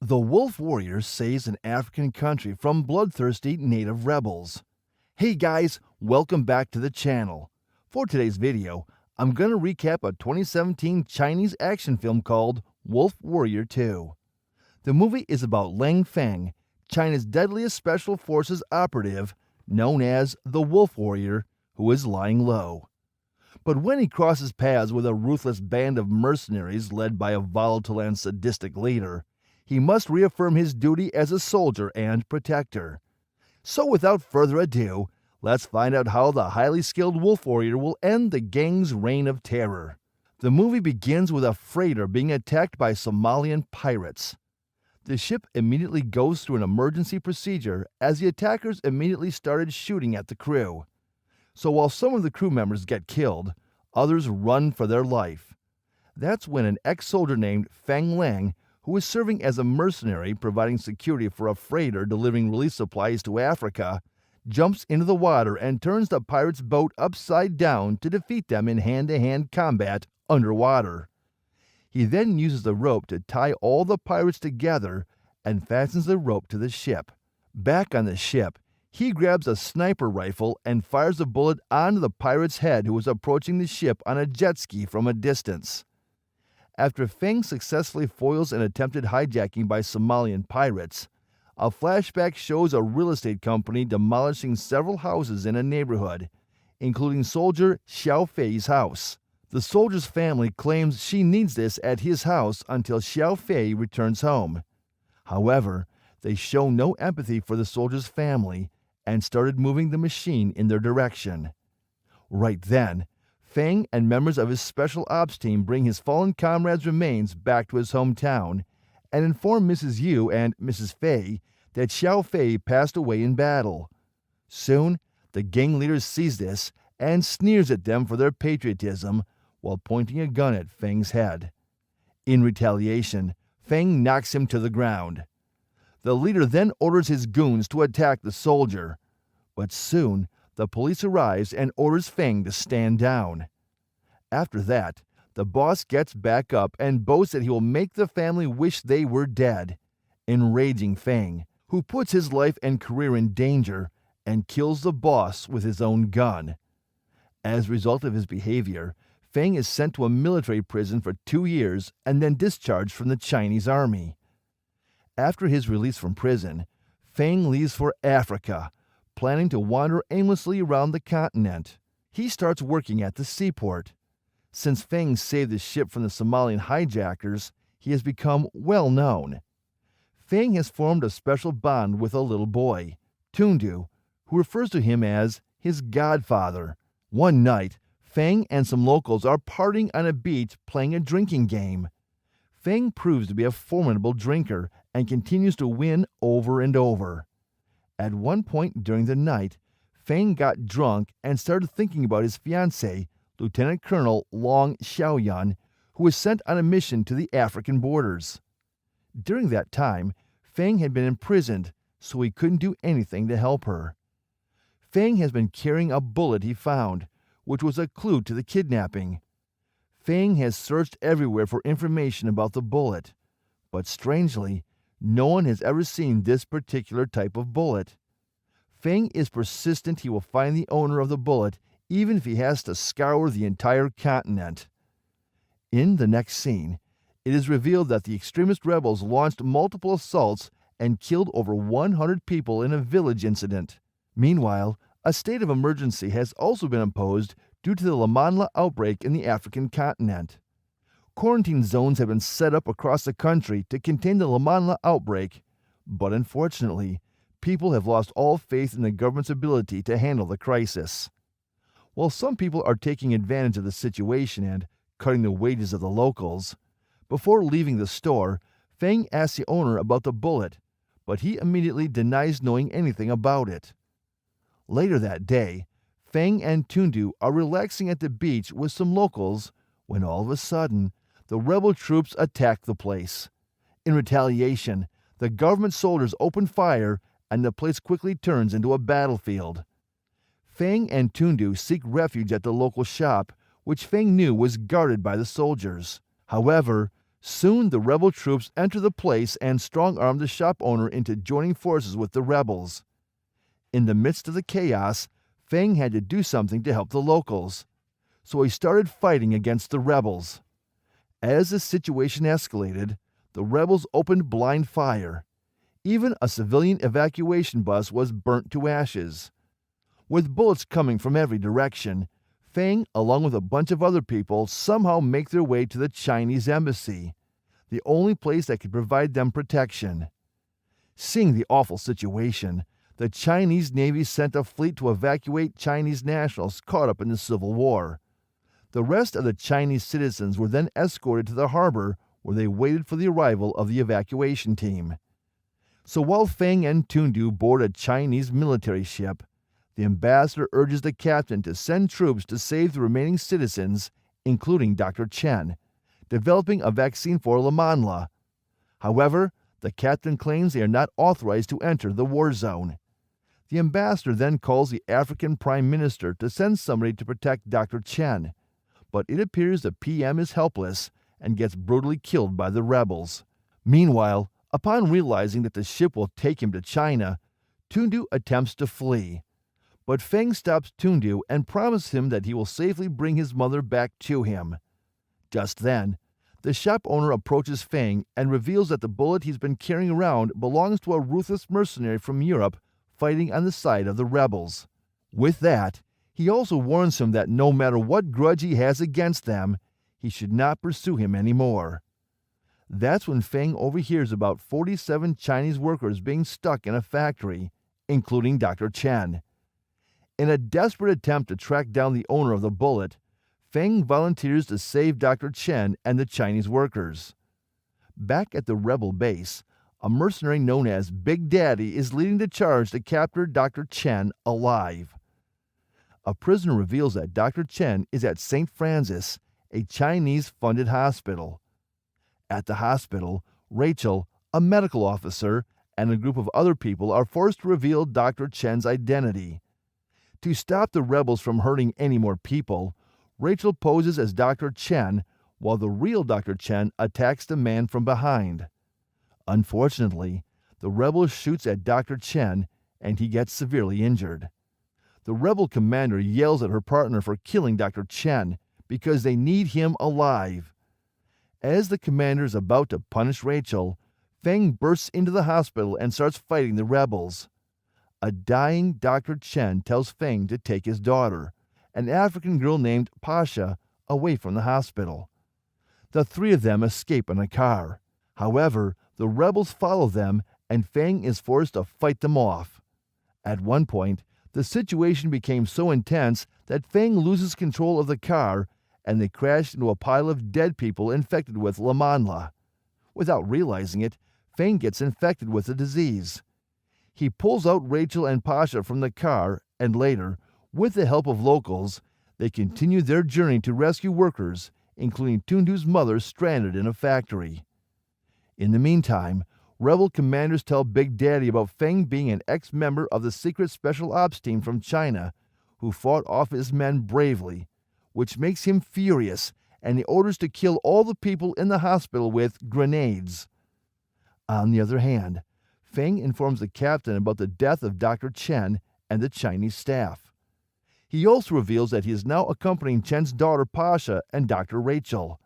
The Wolf Warrior saves an African country from bloodthirsty native rebels. Hey guys, welcome back to the channel. For today's video, I'm going to recap a 2017 Chinese action film called Wolf Warrior 2. The movie is about Leng Feng, China's deadliest special forces operative, known as the Wolf Warrior, who is lying low. But when he crosses paths with a ruthless band of mercenaries led by a volatile and sadistic leader, he must reaffirm his duty as a soldier and protector. So without further ado, let's find out how the highly skilled Wolf Warrior will end the gang's reign of terror. The movie begins with a freighter being attacked by Somalian pirates. The ship immediately goes through an emergency procedure as the attackers immediately started shooting at the crew. So while some of the crew members get killed, others run for their life. That's when an ex-soldier named Feng Leng, who is serving as a mercenary providing security for a freighter delivering relief supplies to Africa, jumps into the water and turns the pirates' boat upside down to defeat them in hand-to-hand combat underwater. He then uses the rope to tie all the pirates together and fastens the rope to the ship. Back on the ship, he grabs a sniper rifle and fires a bullet onto the pirate's head who was approaching the ship on a jet ski from a distance. After Feng successfully foils an attempted hijacking by Somalian pirates, a flashback shows a real estate company demolishing several houses in a neighborhood, including soldier Xiao Fei's house. The soldier's family claims she needs this at his house until Xiao Fei returns home. However, they show no empathy for the soldier's family and started moving the machine in their direction. Right then, Feng and members of his special ops team bring his fallen comrade's remains back to his hometown and inform Mrs. Yu and Mrs. Fei that Xiao Fei passed away in battle. Soon, the gang leader sees this and sneers at them for their patriotism while pointing a gun at Feng's head. In retaliation, Feng knocks him to the ground. The leader then orders his goons to attack the soldier, but soon the police arrives and orders Feng to stand down. After that, the boss gets back up and boasts that he will make the family wish they were dead, enraging Feng, who puts his life and career in danger and kills the boss with his own gun. As a result of his behavior, Feng is sent to a military prison for 2 years and then discharged from the Chinese army. After his release from prison, Feng leaves for Africa, planning to wander aimlessly around the continent. He starts working at the seaport. Since Feng saved the ship from the Somalian hijackers, he has become well known. Feng has formed a special bond with a little boy, Tundu, who refers to him as his godfather. One night, Feng and some locals are partying on a beach playing a drinking game. Feng proves to be a formidable drinker and continues to win over and over. At one point during the night, Feng got drunk and started thinking about his fiancée, Lieutenant Colonel Long Xiaoyun, who was sent on a mission to the African borders. During that time, Feng had been imprisoned, so he couldn't do anything to help her. Feng has been carrying a bullet he found, which was a clue to the kidnapping. Feng has searched everywhere for information about the bullet, but strangely, no one has ever seen this particular type of bullet. Feng is persistent he will find the owner of the bullet even if he has to scour the entire continent. In the next scene, it is revealed that the extremist rebels launched multiple assaults and killed over 100 people in a village incident. Meanwhile, a state of emergency has also been imposed due to the Lamanla outbreak in the African continent. Quarantine zones have been set up across the country to contain the Lamanla outbreak, but unfortunately, people have lost all faith in the government's ability to handle the crisis. While some people are taking advantage of the situation and cutting the wages of the locals, before leaving the store, Feng asks the owner about the bullet, but he immediately denies knowing anything about it. Later that day, Feng and Tundu are relaxing at the beach with some locals when all of a sudden, the rebel troops attack the place. In retaliation, the government soldiers open fire and the place quickly turns into a battlefield. Feng and Tundu seek refuge at the local shop, which Feng knew was guarded by the soldiers. However, Soon the rebel troops enter the place and strong-arm the shop owner into joining forces with the rebels. In the midst of the chaos, Feng had to do something to help the locals, so he started fighting against the rebels. As the situation escalated, the rebels opened blind fire. Even a civilian evacuation bus was burnt to ashes. With bullets coming from every direction, Feng, along with a bunch of other people, somehow make their way to the Chinese embassy, the only place that could provide them protection. Seeing the awful situation, the Chinese Navy sent a fleet to evacuate Chinese nationals caught up in the Civil War. The rest of the Chinese citizens were then escorted to the harbor, where they waited for the arrival of the evacuation team. So while Feng and Tundu board a Chinese military ship, the ambassador urges the captain to send troops to save the remaining citizens, including Dr. Chen, developing a vaccine for Lamanla. However, the captain claims they are not authorized to enter the war zone. The ambassador then calls the African Prime Minister to send somebody to protect Dr. Chen, but it appears the PM is helpless and gets brutally killed by the rebels. Meanwhile, upon realizing that the ship will take him to China, Tundu attempts to flee. But Feng stops Tundu and promises him that he will safely bring his mother back to him. Just then, the shop owner approaches Feng and reveals that the bullet he's been carrying around belongs to a ruthless mercenary from Europe fighting on the side of the rebels. With that, he also warns him that no matter what grudge he has against them, he should not pursue him anymore. That's when Feng overhears about 47 Chinese workers being stuck in a factory, including Dr. Chen. In a desperate attempt to track down the owner of the bullet, Feng volunteers to save Dr. Chen and the Chinese workers. Back at the rebel base, a mercenary known as Big Daddy is leading the charge to capture Dr. Chen alive. A prisoner reveals that Dr. Chen is at St. Francis, a Chinese-funded hospital. At the hospital, Rachel, a medical officer, and a group of other people are forced to reveal Dr. Chen's identity. To stop the rebels from hurting any more people, Rachel poses as Dr. Chen, while the real Dr. Chen attacks the man from behind. Unfortunately, the rebel shoots at Dr. Chen, and he gets severely injured. The rebel commander yells at her partner for killing Dr. Chen because they need him alive. As the commander is about to punish Rachel, Feng bursts into the hospital and starts fighting the rebels. A dying Dr. Chen tells Feng to take his daughter, an African girl named Pasha, away from the hospital. The three of them escape in a car. However, the rebels follow them, and Feng is forced to fight them off. At one point, the situation became so intense that Feng loses control of the car, and they crash into a pile of dead people infected with Lamanla. Without realizing it, Feng gets infected with the disease. He pulls out Rachel and Pasha from the car, and later, with the help of locals, they continue their journey to rescue workers, including Tundu's mother stranded in a factory. In the meantime, rebel commanders tell Big Daddy about Feng being an ex-member of the secret special ops team from China who fought off his men bravely, which makes him furious, and he orders to kill all the people in the hospital with grenades. On the other hand, Feng informs the captain about the death of Dr. Chen and the Chinese staff. He also reveals that he is now accompanying Chen's daughter Pasha and Dr. Rachel.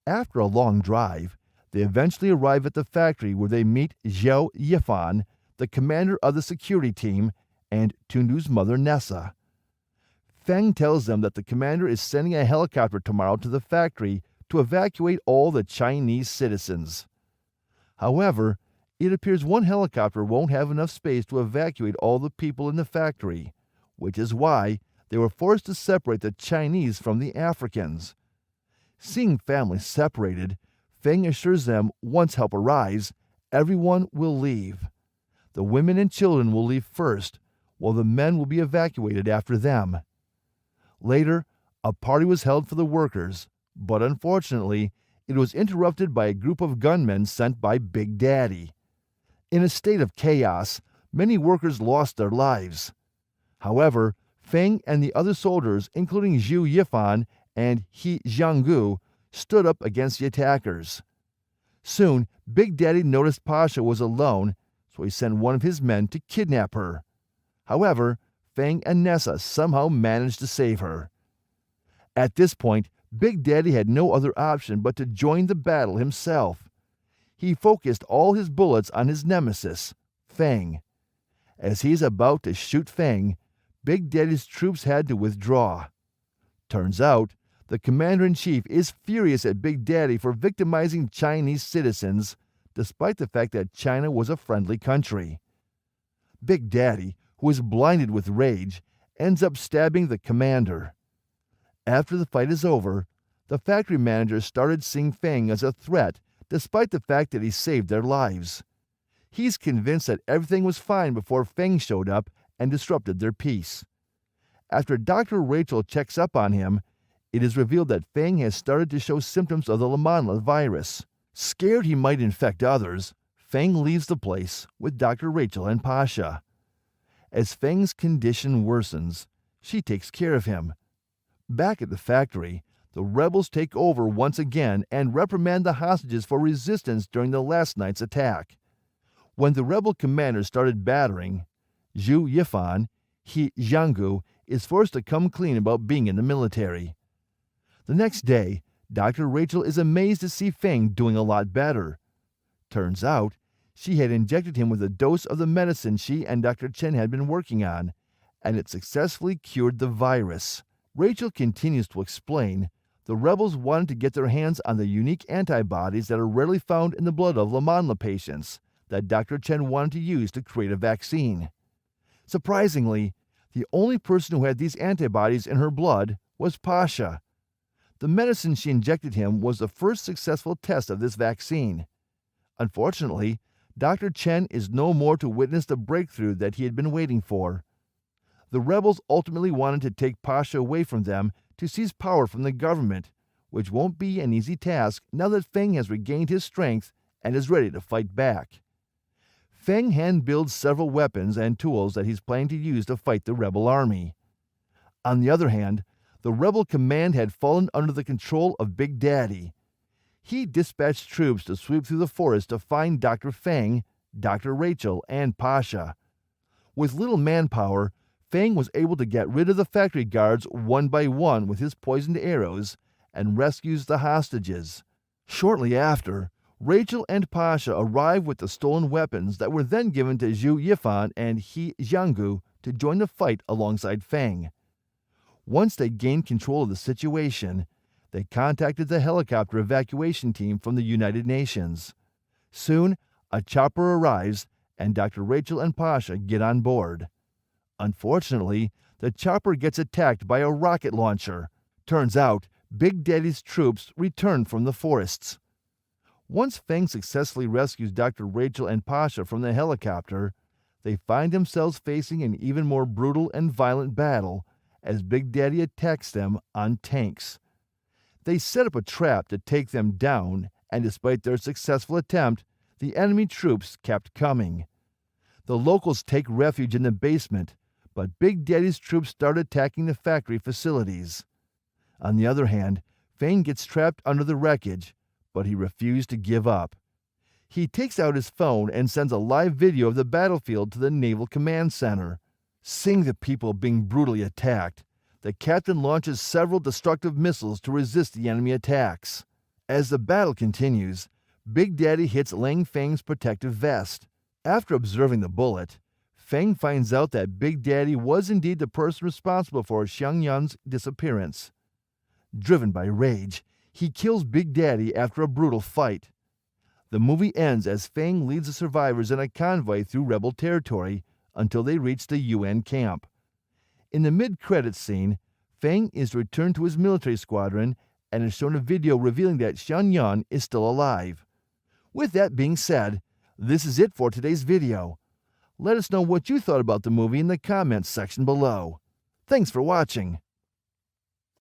After a long drive, they eventually arrive at the factory where they meet Zhou Yifan, the commander of the security team, and Tundu's mother Nessa. Feng tells them that the commander is sending a helicopter tomorrow to the factory to evacuate all the Chinese citizens. However, it appears one helicopter won't have enough space to evacuate all the people in the factory, which is why they were forced to separate the Chinese from the Africans. Seeing families separated, Feng assures them once help arrives, everyone will leave. The women and children will leave first, while the men will be evacuated after them. Later, a party was held for the workers, but unfortunately, it was interrupted by a group of gunmen sent by Big Daddy. In a state of chaos, many workers lost their lives. However, Feng and the other soldiers, including Zhu Yifan and He Jianggu, stood up against the attackers. Soon, Big Daddy noticed Pasha was alone, so he sent one of his men to kidnap her. However, Feng and Nessa somehow managed to save her. At this point, Big Daddy had no other option but to join the battle himself. He focused all his bullets on his nemesis, Feng. As he's about to shoot Feng, Big Daddy's troops had to withdraw. Turns out, the commander-in-chief is furious at Big Daddy for victimizing Chinese citizens, despite the fact that China was a friendly country. Big Daddy, who is blinded with rage, ends up stabbing the commander. After the fight is over, the factory manager started seeing Feng as a threat, despite the fact that he saved their lives. He's convinced that everything was fine before Feng showed up and disrupted their peace. After Dr. Rachel checks up on him, it is revealed that Feng has started to show symptoms of the Lamanla virus. Scared he might infect others, Feng leaves the place with Dr. Rachel and Pasha. As Feng's condition worsens, she takes care of him. Back at the factory, the rebels take over once again and reprimand the hostages for resistance during the last night's attack. When the rebel commander started battering, Zhu Yifan, He Jianggu, is forced to come clean about being in the military. The next day, Dr. Rachel is amazed to see Feng doing a lot better. Turns out, she had injected him with a dose of the medicine she and Dr. Chen had been working on, and it successfully cured the virus. Rachel continues to explain the rebels wanted to get their hands on the unique antibodies that are rarely found in the blood of Lamanla patients that Dr. Chen wanted to use to create a vaccine. Surprisingly, the only person who had these antibodies in her blood was Pasha. The medicine she injected him was the first successful test of this vaccine. Unfortunately, Dr. Chen is no more to witness the breakthrough that he had been waiting for. The rebels ultimately wanted to take Pasha away from them to seize power from the government, which won't be an easy task now that Feng has regained his strength and is ready to fight back. Feng hand-builds several weapons and tools that he's planning to use to fight the rebel army. On the other hand, the rebel command had fallen under the control of Big Daddy. He dispatched troops to sweep through the forest to find Dr. Feng, Dr. Rachel, and Pasha. With little manpower, Feng was able to get rid of the factory guards one by one with his poisoned arrows and rescues the hostages. Shortly after, Rachel and Pasha arrive with the stolen weapons that were then given to Zhu Yifan and He Jianggu to join the fight alongside Feng. Once they gained control of the situation, they contacted the helicopter evacuation team from the United Nations. Soon, a chopper arrives and Dr. Rachel and Pasha get on board. Unfortunately, the chopper gets attacked by a rocket launcher. Turns out, Big Daddy's troops return from the forests. Once Feng successfully rescues Dr. Rachel and Pasha from the helicopter, they find themselves facing an even more brutal and violent battle as Big Daddy attacks them on tanks. They set up a trap to take them down, and despite their successful attempt, the enemy troops kept coming. The locals take refuge in the basement, but Big Daddy's troops start attacking the factory facilities. On the other hand, Feng gets trapped under the wreckage, but he refused to give up. He takes out his phone and sends a live video of the battlefield to the Naval Command Center. Seeing the people being brutally attacked, the captain launches several destructive missiles to resist the enemy attacks. As the battle continues, Big Daddy hits Leng Feng's protective vest. After observing the bullet, Feng finds out that Big Daddy was indeed the person responsible for Xiangyun's disappearance. Driven by rage, he kills Big Daddy after a brutal fight. The movie ends as Feng leads the survivors in a convoy through rebel territory until they reach the UN camp. In the mid-credits scene, Feng is returned to his military squadron and is shown a video revealing that Xiangyun is still alive. With that being said, this is it for today's video. Let us know what you thought about the movie in the comments section below. Thanks for watching.